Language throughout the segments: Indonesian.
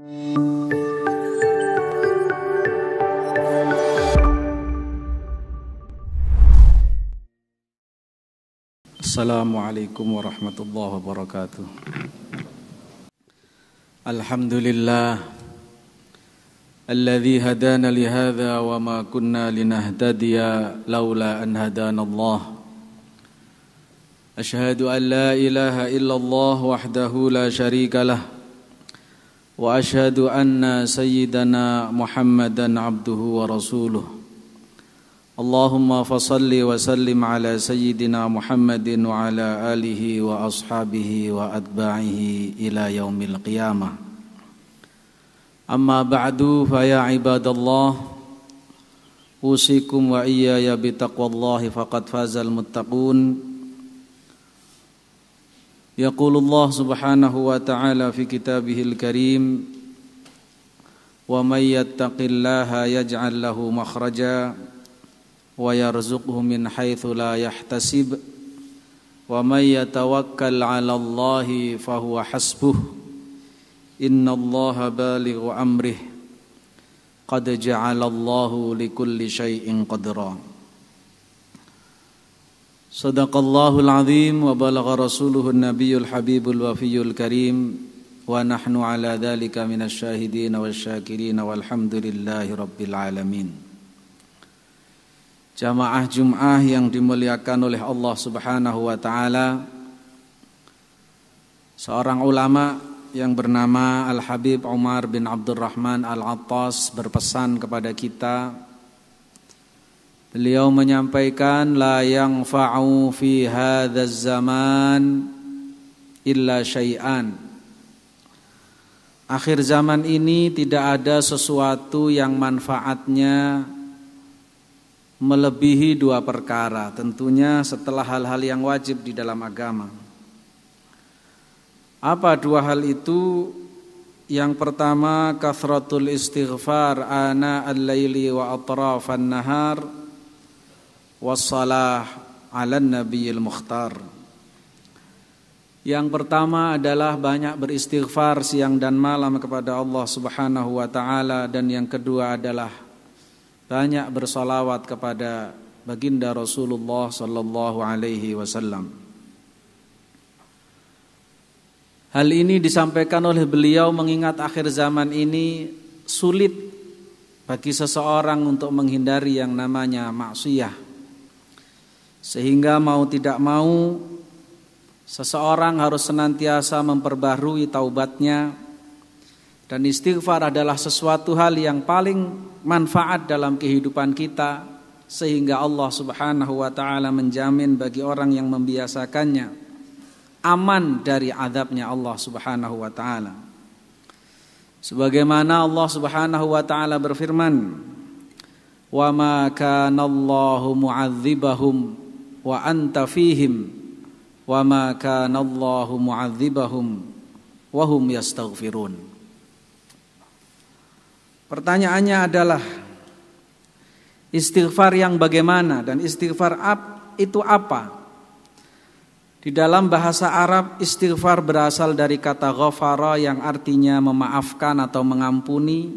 Assalamualaikum warahmatullahi wabarakatuh. Alhamdulillah alladzi hadana li hadza wa ma kunna linahtadiya laula an hadana Allah. Asyhadu an la ilaha illallah wahdahu la syarika lah wa asyhadu anna sayyidana Muhammadan abduhu wa rasuluh. Allahumma fasalli wa sallim ala sayyidina Muhammadin wa ala alihi wa ashabihi wa atba'ihi ila yaumil qiyamah. Amma ba'du fa ya ibadallah, usikum wa iyaya bitaqwallahi faqad fazal muttaqun. Yaqulullah subhanahu wa ta'ala fi kitabihil karim, wa may yattaqillaha yaj'al lahu makhraja wa yarzuqhu min haitsu la yahtasib wa may yatawakkal 'ala Allahi fahuwa hasbuh innallaha balighu amrih qad ja'ala Allahu likulli syai'in qadra. Shadaqallahul 'azim wa balagha rasuluhun nabiyyul habibul wafiyul karim wa nahnu 'ala dzalika minasy syahidin wasyakirin walhamdulillahi rabbil alamin. Jamaah Jum'ah yang dimuliakan oleh Allah Subhanahu wa ta'ala, seorang ulama yang bernama Al-Habib Umar bin Abdurrahman Al-Attas berpesan kepada kita. Beliau menyampaikan, la yanfa'u fi hadzal zaman illa syai'an. Akhir zaman ini tidak ada sesuatu yang manfaatnya melebihi dua perkara, tentunya setelah hal-hal yang wajib di dalam agama. Apa dua hal itu? Yang pertama, kathratul istighfar ana al-laili wa atrafan nahar wassalah ala nabiyil mukhtar. Yang pertama adalah banyak beristighfar siang dan malam kepada Allah Subhanahu wa ta'ala, dan yang kedua adalah banyak bersalawat kepada baginda Rasulullah sallallahu alaihi wasallam. Hal ini disampaikan oleh beliau mengingat akhir zaman ini sulit bagi seseorang untuk menghindari yang namanya maksiyah. Sehingga mau tidak mau seseorang harus senantiasa memperbaharui taubatnya. Dan istighfar adalah sesuatu hal yang paling manfaat dalam kehidupan kita, sehingga Allah Subhanahu wa ta'ala menjamin bagi orang yang membiasakannya aman dari azabnya Allah Subhanahu wa ta'ala. Sebagaimana Allah Subhanahu wa ta'ala berfirman, wa ma kana Allahu mu'adzibahum wa anta fihim wa ma kana Allahu mu'adzibahum wa hum yastaghfirun. Pertanyaannya adalah, istighfar yang bagaimana dan istighfar itu apa? Di dalam bahasa Arab, istighfar berasal dari kata ghafara yang artinya memaafkan atau mengampuni,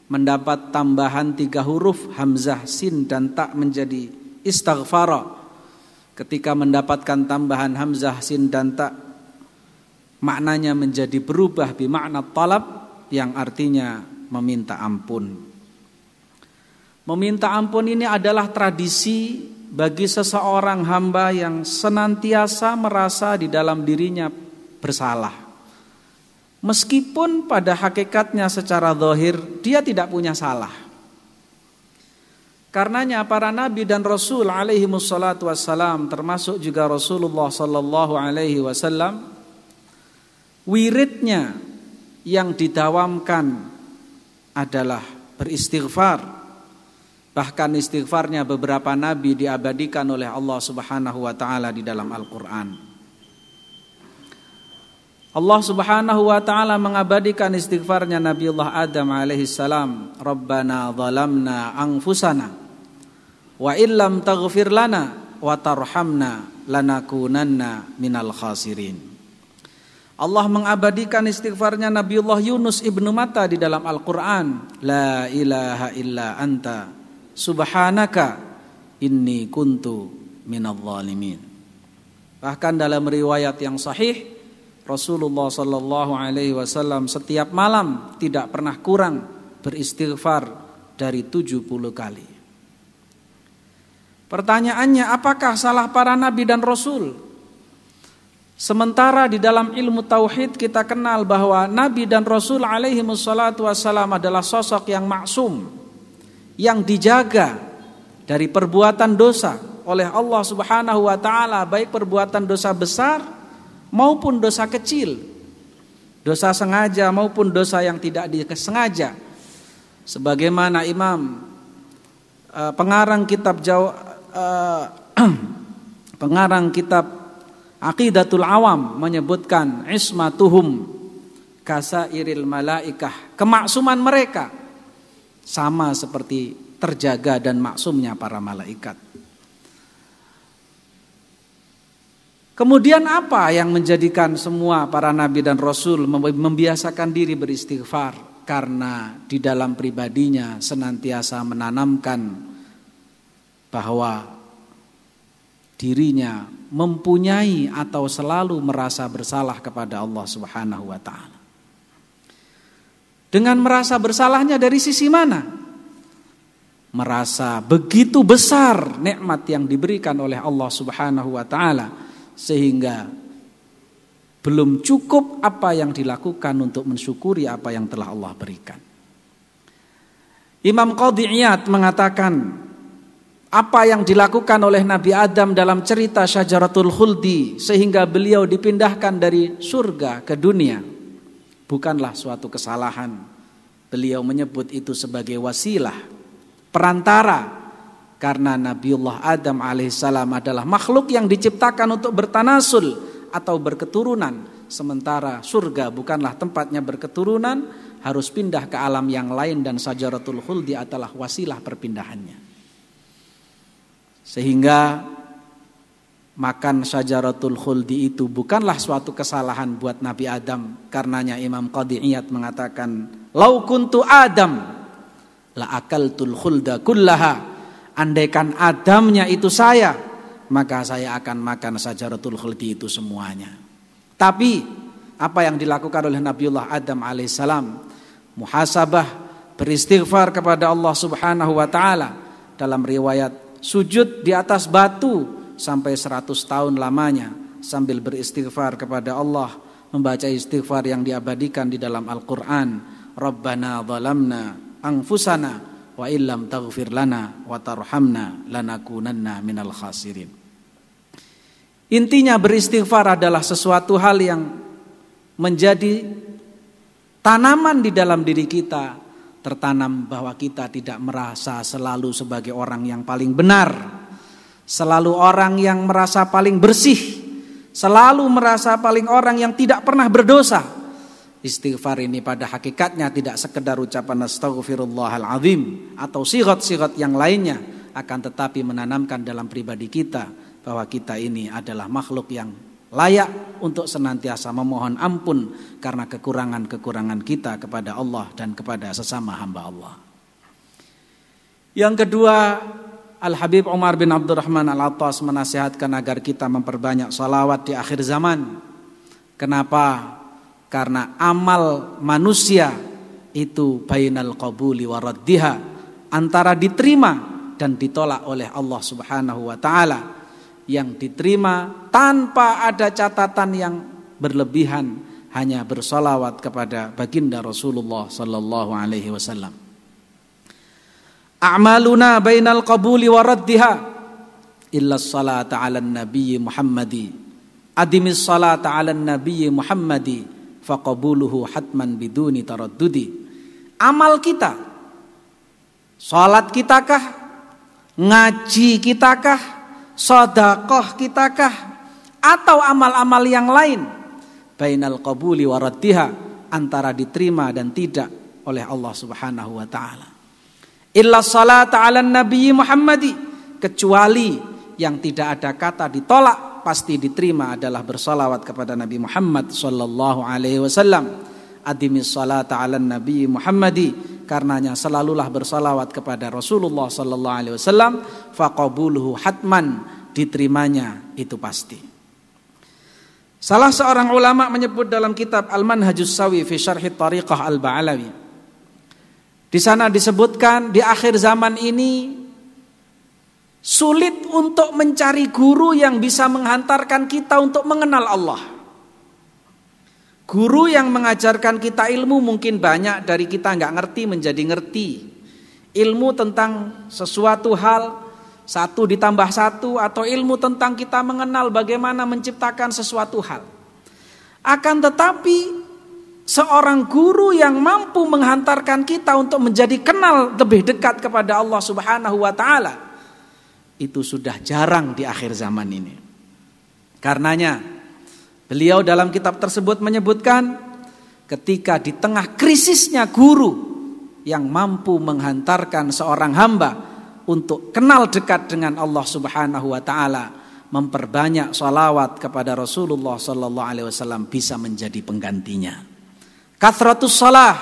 mendapat tambahan 3 huruf hamzah, sin dan ta menjadi istaghfara. Ketika mendapatkan tambahan hamzah, sin dan ta, maknanya menjadi berubah bimakna talab yang artinya meminta ampun. Meminta ampun ini adalah tradisi bagi seseorang hamba yang senantiasa merasa di dalam dirinya bersalah. Meskipun pada hakikatnya secara zahir dia tidak punya salah. Karenanya para nabi dan rasul alaihi wassalatu wassalam, termasuk juga Rasulullah sallallahu alaihi wasallam, wiridnya yang didawamkan adalah beristighfar. Bahkan istighfarnya beberapa nabi diabadikan oleh Allah Subhanahu wa ta'ala di dalam Al-Quran. Allah Subhanahu wa ta'ala mengabadikan istighfarnya Nabiullah Adam alaihi salam. Rabbana zalamna anfusana wa illam taghfir lana wa tarhamna lanakunanna minal khasirin. Allah mengabadikan istighfarnya Nabiullah Yunus ibnu Matta di dalam Al-Quran. La ilaha illa anta subhanaka inni kuntu minadh dhalimin. Bahkan dalam riwayat yang sahih, Rasulullah sallallahu alaihi wasallam setiap malam tidak pernah kurang beristighfar dari 70 kali. Pertanyaannya, apakah salah para nabi dan rasul? Sementara di dalam ilmu tauhid kita kenal bahwa nabi dan rasul alaihi wassalatu wassalam adalah sosok yang maksum, yang dijaga dari perbuatan dosa oleh Allah Subhanahu wa taala, baik perbuatan dosa besar maupun dosa kecil, dosa sengaja maupun dosa yang tidak disengaja. Sebagaimana Imam pengarang kitab Aqidatul Awam menyebutkan ismatuhum kasairil malaikah, kemaksuman mereka sama seperti terjaga dan maksumnya para malaikat. Kemudian apa yang menjadikan semua para nabi dan rasul membiasakan diri beristighfar? Karena di dalam pribadinya senantiasa menanamkan bahwa dirinya mempunyai atau selalu merasa bersalah kepada Allah Subhanahu wa taala. Dengan merasa bersalahnya dari sisi mana? Merasa begitu besar nikmat yang diberikan oleh Allah Subhanahu wa taala sehingga belum cukup apa yang dilakukan untuk mensyukuri apa yang telah Allah berikan. Imam Qadhi Iyad mengatakan, apa yang dilakukan oleh Nabi Adam dalam cerita Syajaratul Khuldi sehingga beliau dipindahkan dari surga ke dunia bukanlah suatu kesalahan. Beliau menyebut itu sebagai wasilah, perantara, karena Nabiullah Adam alaihissalam adalah makhluk yang diciptakan untuk bertanasul atau berketurunan, sementara surga bukanlah tempatnya berketurunan, harus pindah ke alam yang lain dan Syajaratul Khuldi adalah wasilah perpindahannya. Sehingga makan Syajaratul Khuldi itu bukanlah suatu kesalahan buat Nabi Adam. Karenanya Imam Qadhi Iyad mengatakan, lau kuntu Adam la akaltul khulda kullaha. Andaikan Adamnya itu saya, maka saya akan makan Syajaratul Khuldi itu semuanya. Tapi apa yang dilakukan oleh Nabiullah Adam alaihissalam? Muhasabah, beristighfar kepada Allah Subhanahu wa taala. Dalam riwayat, sujud di atas batu sampai 100 tahun lamanya sambil beristighfar kepada Allah, membaca istighfar yang diabadikan di dalam Al-Quran. Rabbana zalamna anfusana wa illam taghfir lana wa tarhamna lanakunanna minal khasirin. Intinya beristighfar adalah sesuatu hal yang menjadi tanaman di dalam diri kita, tertanam bahwa kita tidak merasa selalu sebagai orang yang paling benar, selalu orang yang merasa paling bersih, selalu merasa paling orang yang tidak pernah berdosa. Istighfar ini pada hakikatnya tidak sekedar ucapan astaghfirullahaladzim atau sigat-sigat yang lainnya, akan tetapi menanamkan dalam pribadi kita bahwa kita ini adalah makhluk yang layak untuk senantiasa memohon ampun karena kekurangan-kekurangan kita kepada Allah dan kepada sesama hamba Allah. Yang kedua, Al-Habib Umar bin Abdurrahman Al-Attas menasihatkan agar kita memperbanyak salawat di akhir zaman. Kenapa? Karena amal manusia itu bainal qabuli wa raddiha, antara diterima dan ditolak oleh Allah Subhanahu wa taala. Yang diterima tanpa ada catatan yang berlebihan, hanya bersolawat kepada baginda Rasulullah sallallahu alaihi wasallam. A'maluna bainal qabuli wa raddiha illa salata 'alan nabiyyi Muhammadi. Adimis salata 'alan nabiyyi Muhammadi faqabuluhu hatman biduni taraddudi. Amal kita, salat kitakah, ngaji kitakah, sedekah kitakah, atau amal-amal yang lain, bainal qabuli wa raddiha, antara diterima dan tidak oleh Allah Subhanahu wa taala. Illa salata 'alan nabiyyi Muhammadi, kecuali yang tidak ada kata ditolak pasti diterima adalah bersalawat kepada Nabi Muhammad sallallahu alaihi wasallam. Adimis salata 'alan nabi Muhammadi, karenanya selalulah bersalawat kepada Rasulullah sallallahu alaihi wasallam, faqabuluhu hatman, diterimanya itu pasti. Salah seorang ulama menyebut dalam kitab Al-Manhajus Sawi fi Syarhi Thariqah Al-Ba'alawi, di sana disebutkan di akhir zaman ini sulit untuk mencari guru yang bisa menghantarkan kita untuk mengenal Allah. Guru yang mengajarkan kita ilmu mungkin banyak dari kita nggak ngerti menjadi ngerti. Ilmu tentang sesuatu hal 1 ditambah 1, atau ilmu tentang kita mengenal bagaimana menciptakan sesuatu hal. Akan tetapi seorang guru yang mampu menghantarkan kita untuk menjadi kenal lebih dekat kepada Allah Subhanahu wa taala, itu sudah jarang di akhir zaman ini. Karenanya beliau dalam kitab tersebut menyebutkan, ketika di tengah krisisnya guru yang mampu menghantarkan seorang hamba untuk kenal dekat dengan Allah Subhanahu wa taala, memperbanyak salawat kepada Rasulullah sallallahu alaihi wasallam bisa menjadi penggantinya. Kathratus salah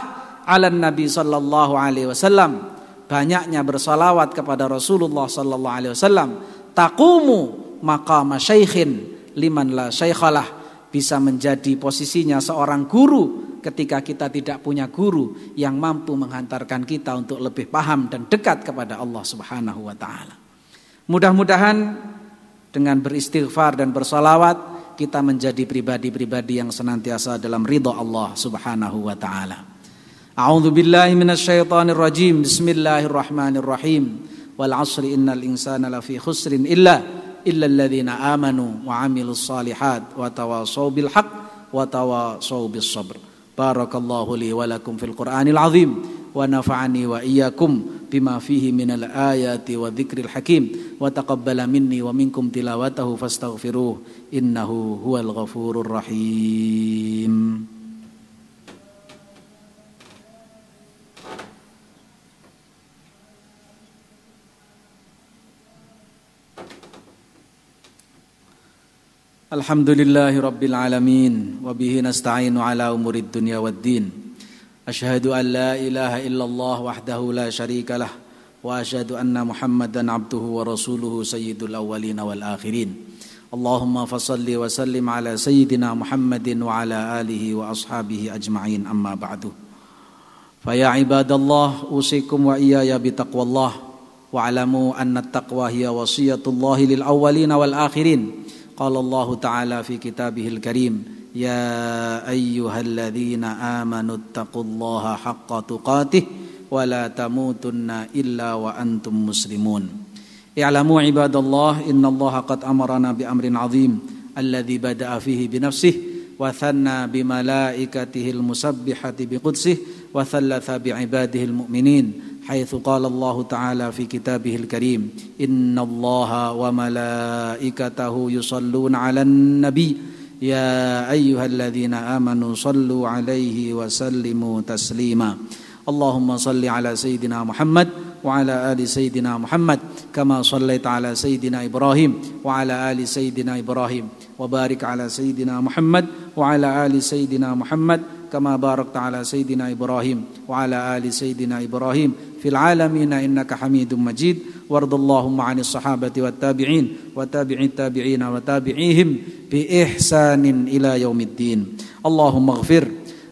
'alan nabi sallallahu alaihi wasallam, banyaknya bersalawat kepada Rasulullah sallallahu alaihi wasallam, taqumu maqama syaikhin liman la syaikhalah, bisa menjadi posisinya seorang guru ketika kita tidak punya guru yang mampu menghantarkan kita untuk lebih paham dan dekat kepada Allah Subhanahu wa taala. Mudah-mudahan dengan beristighfar dan bersalawat kita menjadi pribadi-pribadi yang senantiasa dalam ridha Allah Subhanahu wa taala. A'udzu billahi minasyaitonir rajim. Bismillahirrahmanirrahim. Wal 'ashri innal insana lafi khusrin illa alladzina amanu wa 'amilus shalihat wa tawashaw bil haqq wa tawashaw bis sabr. Barakallahu li wa lakum fil Qur'anil 'azim wa nafa'ani wa iyyakum bima fihi minal ayati wa dzikril hakim wa taqabbala minni wa minkum tilawatahu fastaghfiruh innahu huwal ghafurur rahim. Alhamdulillahi rabbil alamin wa bihi nasta'inu ala umurid dunya waddin. Asyhadu an la ilaha illallah wahdahu la syarika lah wa asyhadu anna Muhammadan abduhu wa rasuluhu sayyidul awwalin wal akhirin. Allahumma fassalli wa sallim ala sayyidina Muhammadin wa ala alihi wa ashabihi ajma'in, amma ba'du. Fa ya ibadallah, usikum wa iyaya bitaqwallah wa alamu anna at-taqwa hiya wasiyatullahi lil awwalin wal akhirin. Qala Allah Ta'ala fi kitabihil karim, ya ayyuhalladzina amanu taqullaha haqqa tuqatih wa la tamutunna illa wa antum muslimun. I'lamu ibadallah, innallaha qad amarana bi amrin azim alladzi bada'a fihi bi nafsihi wa thanna bi malaikatihil musabbihati bi qudsih wa thalatha bi ibadihil mu'minin. حيث قال الله تعالى في كتابه الكريم إن الله وملائكته يصلون على النبي يا أيها الذين آمنوا صلوا عليه وسلموا تسليما اللهم صل على سيدنا محمد وعلى آل سيدنا محمد كما صليت على سيدنا إبراهيم وعلى آل سيدنا إبراهيم وبارك على سيدنا محمد وعلى آل سيدنا محمد كما باركت على سيدنا إبراهيم وعلى آل سيدنا إبراهيم في العالمين إنك حميد مجيد. وارض اللهم عن الصحابة والتابعين وتابع التابعين وتابعيهم بإحسان إلى يوم الدين. اللهم اغفر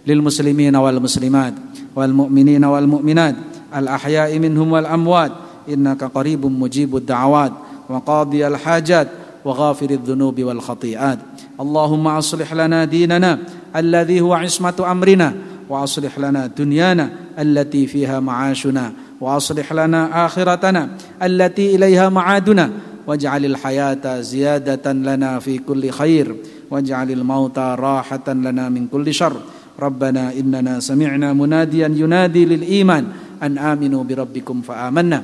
للمسلمين والمسلمات والمؤمنين والمؤمنات الأحياء منهم والأموات إنك قريب مجيب الدعوات وقاضي الحاجات وغافر الذنوب والخطيئات. اللهم أصلح لنا ديننا الذي هو عصمة أمرنا وأصلح لنا دنيانا التي فيها معاشنا وأصلح لنا آخرتنا التي إليها معادنا واجعل الحياة زيادة لنا في كل خير واجعل الموت راحة لنا من كل شر. ربنا إننا سمعنا مناديا ينادي للإيمان أن آمنوا بربكم فآمنا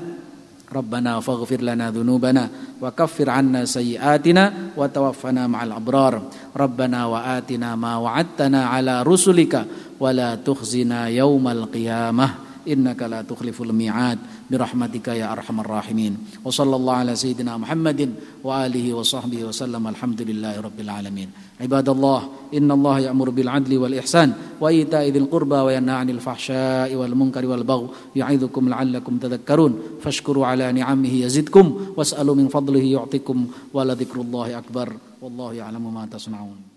ربنا فاغفر لنا ذنوبنا وكفر عنا سيئاتنا وتوفنا مع الأبرار ربنا وآتنا ما وعدتنا على رسلك ولا تخزنا يوم القيامة innaka la tukhliful mi'ad birahmatika ya arhamar rahimin. Wa sallallahu ala sayyidina Muhammadin wa alihi wa sahbihi wa sallam. Alhamdulillahi rabbil alamin. Ibadallah, innallaha ya'muru bil adli wal ihsan wa ita'i dzil qurba wa yanha 'anil fahsya'i wal munkari wal baghi ya'idzukum la'allakum tadhakkarun. Fashkuru ala ni'amihi yazidkum was'alu min fadlihi yu'tikum wa la dzikrullahi akbar. Wallahu ya'lamu ma tasna'un.